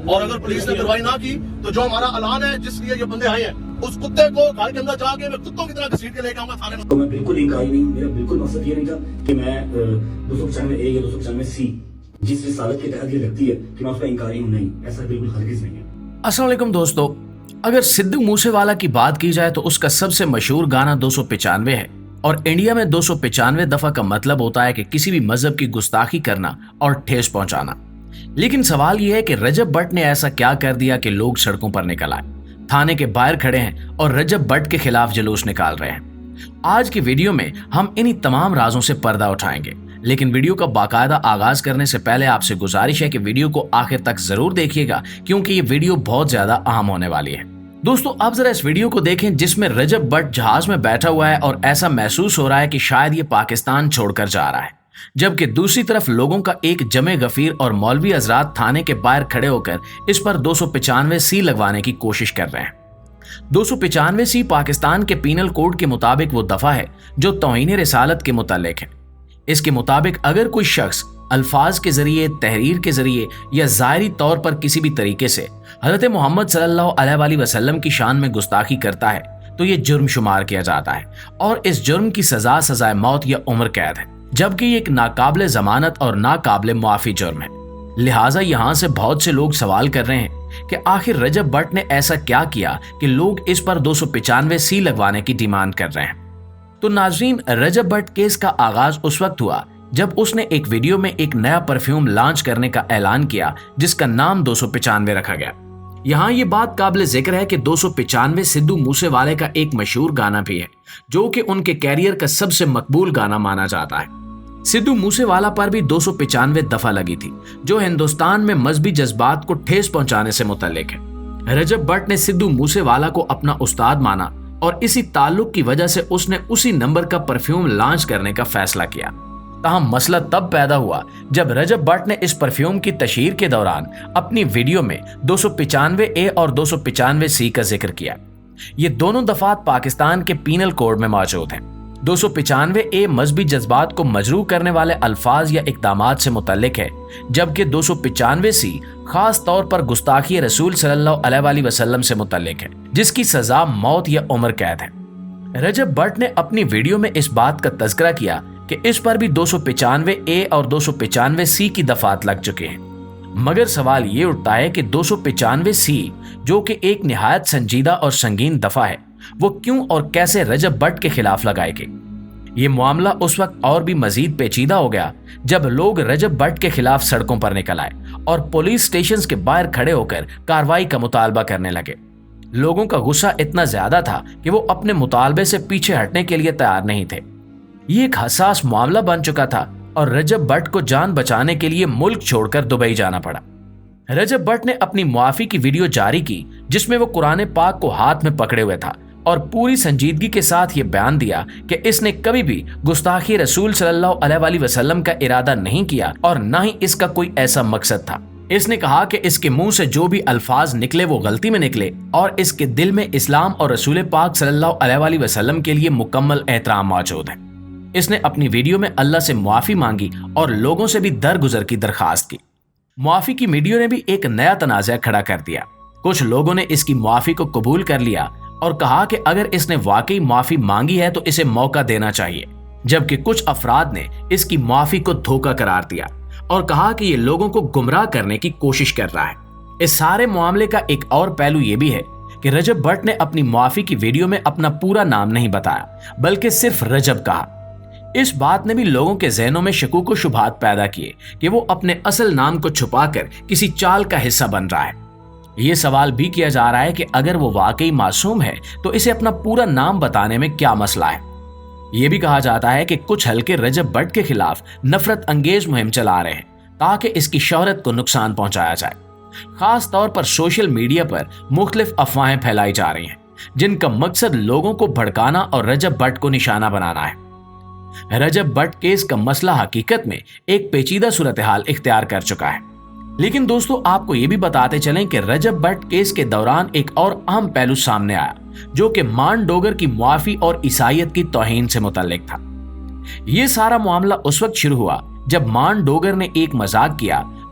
اور اگر پولیس نے کارروائی نہ کی تو جو ہمارا اعلان ہے جس لیے یہ بندے آئے ہیں اس کتے کو گھر کے اندر جا کے میں کتوں کی طرح گھسیٹ کے لے کے آؤں گا تھانے میں. تو میں بالکل انکاری نہیں, میرا بالکل مقصد یہ نہیں تھا کہ میں 295A یا 295C جس رسالت کے تحت یہ لگتی ہے کہ میں اس کا انکاری ہوں, نہیں, ایسا بالکل ہرگز نہیں ہے. السلام علیکم دوستو, اگر سدھو موسے والا کی بات کی جائے تو اس کا سب سے مشہور گانا 295 ہے, اور انڈیا میں 295 دفعہ کا مطلب ہوتا ہے کہ کسی بھی مذہب کی گستاخی کرنا اور ٹھیس پہنچانا. لیکن سوال یہ ہے کہ رجب بٹ نے ایسا کیا کر دیا کہ لوگ سڑکوں پر نکل آئے, تھانے کے باہر کھڑے ہیں اور رجب بٹ کے خلاف جلوس نکال رہے ہیں. آج کی ویڈیو میں ہم انہی تمام رازوں سے پردہ اٹھائیں گے, لیکن ویڈیو کا باقاعدہ آغاز کرنے سے پہلے آپ سے گزارش ہے کہ ویڈیو کو آخر تک ضرور دیکھیے گا, کیونکہ یہ ویڈیو بہت زیادہ اہم ہونے والی ہے. دوستو اب ذرا اس ویڈیو کو دیکھیں جس میں رجب بٹ جہاز میں بیٹھا ہوا ہے اور ایسا محسوس ہو رہا ہے کہ شاید یہ پاکستان چھوڑ کر جا رہا ہے, جبکہ دوسری طرف لوگوں کا ایک جمع غفیر اور مولوی حضرات تھانے کے باہر کھڑے ہو کر اس پر 295C لگوانے کی کوشش کر رہے ہیں. 295C پاکستان کے پینل کوڈ کے مطابق وہ دفعہ ہے جو توہین رسالت کے متعلق ہے. اس کے مطابق اگر کوئی شخص الفاظ کے ذریعے, تحریر کے ذریعے یا ظاہری طور پر کسی بھی طریقے سے حضرت محمد صلی اللہ علیہ وآلہ وسلم کی شان میں گستاخی کرتا ہے تو یہ جرم شمار کیا جاتا ہے, اور اس جرم کی سزائے موت یا عمر قید ہے, جبکہ یہ ایک ناقابل ضمانت اور ناقابل معافی جرم ہے. لہٰذا یہاں سے بہت سے لوگ سوال کر رہے ہیں کہ آخر رجب بٹ نے ایسا کیا کیا کہ لوگ اس پر 295C لگوانے کی ڈیمانڈ کر رہے ہیں. تو ناظرین, رجب بٹ کیس کا آغاز اس وقت ہوا جب اس نے ایک ویڈیو میں ایک نیا پرفیوم لانچ کرنے کا اعلان کیا جس کا نام 295 رکھا گیا. یہاں یہ بات قابل ذکر ہے کہ 295 سدھو موسے والے کا ایک مشہور گانا بھی ہے جو کہ ان کے کیریئر کا سب سے مقبول گانا مانا جاتا ہے. سدھو موسے والا پر بھی 295 دفعہ لگی تھی جو ہندوستان میں مذہبی جذبات کو ٹھیس پہنچانے سے متعلق ہے. رجب بٹ نے سدھو موسے والا کو اپنا استاد مانا اور اسی تعلق کی وجہ سے اس نے اسی نمبر کا پرفیوم لانچ کرنے کا فیصلہ کیا. تاہم مسئلہ تب پیدا ہوا جب رجب بٹ نے اس پرفیوم کی تشہیر کے دوران اپنی ویڈیو میں 295A اور 295C کا ذکر کیا. یہ دونوں دفعات پاکستان کے پینل کوڈ میں موجود ہیں. 295A مذہبی جذبات کو مجروح کرنے والے الفاظ یا اقدامات سے متعلق ہے, جبکہ 295C خاص طور پر گستاخی رسول صلی اللہ علیہ وآلہ وسلم سے متعلق ہے جس کی سزا موت یا عمر قید ہے. رجب بٹ نے اپنی ویڈیو میں اس بات کا تذکرہ کیا کہ اس پر بھی 295A اور 295C کی دفعات لگ چکے ہیں, مگر سوال یہ اٹھتا ہے کہ 295C جو کہ ایک نہایت سنجیدہ اور سنگین دفعہ ہے وہ کیوں اور کیسے رجب بٹ کے خلاف لگائے گئی. یہ معاملہ اس وقت اور بھی مزید پیچیدہ ہو گیا جب لوگ رجب بٹ کے خلاف سڑکوں پر نکل آئے اور پولیس اسٹیشنز کے باہر کھڑے ہو کر کارروائی کا مطالبہ کرنے لگے. لوگوں کا غصہ اتنا زیادہ تھا کہ وہ اپنے مطالبے سے پیچھے ہٹنے کے لیے تیار نہیں تھے. یہ ایک حساس معاملہ بن چکا تھا اور رجب بٹ کو جان بچانے کے لیے ملک چھوڑ کر دبئی جانا پڑا. رجب بٹ نے اپنی معافی کی ویڈیو جاری کی جس میں وہ قرآن پاک کو ہاتھ میں پکڑے ہوئے تھا اور پوری سنجیدگی کے ساتھ یہ بیان دیا کہ اس نے کبھی بھی گستاخی رسول صلی اللہ علیہ وآلہ وسلم کا ارادہ نہیں کیا اور نہ ہی اس کا کوئی ایسا مقصد تھا. اس نے کہا کہ اس کے منہ سے جو بھی الفاظ نکلے وہ غلطی میں نکلے اور اس کے دل میں اسلام اور رسول پاک صلی اللہ علیہ وآلہ وسلم کے لیے مکمل احترام موجود ہے. اس نے اپنی ویڈیو میں اللہ سے معافی مانگی اور لوگوں سے بھی درگزر کی درخواست کی. معافی کی ویڈیو نے بھی ایک نیا تنازع کھڑا کر دیا. کچھ لوگوں نے اس کی معافی کو قبول کر لیا اور کہا کہ اگر اس نے واقعی معافی مانگی ہے تو اسے موقع دینا چاہیے, جبکہ کچھ افراد نے اس کی معافی کو دھوکہ قرار دیا اور کہا کہ یہ لوگوں کو گمراہ کرنے کی کوشش کر رہا ہے. اس سارے معاملے کا ایک اور پہلو یہ بھی ہے کہ رجب بٹ نے اپنی معافی کی ویڈیو میں اپنا پورا نام نہیں بتایا بلکہ صرف رجب کہا. اس بات نے بھی لوگوں کے ذہنوں میں شکوک و شبہات پیدا کیے کہ وہ اپنے اصل نام کو چھپا کر کسی چال کا حصہ بن رہا ہے. یہ سوال بھی کیا جا رہا ہے کہ اگر وہ واقعی معصوم ہے تو اسے اپنا پورا نام بتانے میں کیا مسئلہ ہے. یہ بھی کہا جاتا ہے کہ کچھ حلقے رجب بٹ کے خلاف نفرت انگیز مہم چلا رہے ہیں تاکہ اس کی شہرت کو نقصان پہنچایا جائے. خاص طور پر سوشل میڈیا پر مختلف افواہیں پھیلائی جا رہی ہیں جن کا مقصد لوگوں کو بھڑکانا اور رجب بٹ کو نشانہ بنانا ہے. رجب بٹ کیس کا مسئلہ حقیقت میں ایک پیچیدہ صورتحال اختیار کر چکا ہے. لیکن دوستو آپ کو یہ بھی بتاتے چلیں کہ رجب بٹ کیس کے دوران ایک اور اہم پہلو سامنے آیا جو کہ مان ڈوگر کی معافی اور عیسائیت کی توہین سے متعلق تھا. یہ سارا معاملہ اس وقت شروع ہوا جب مان ڈوگر نے ایک مذاق کیا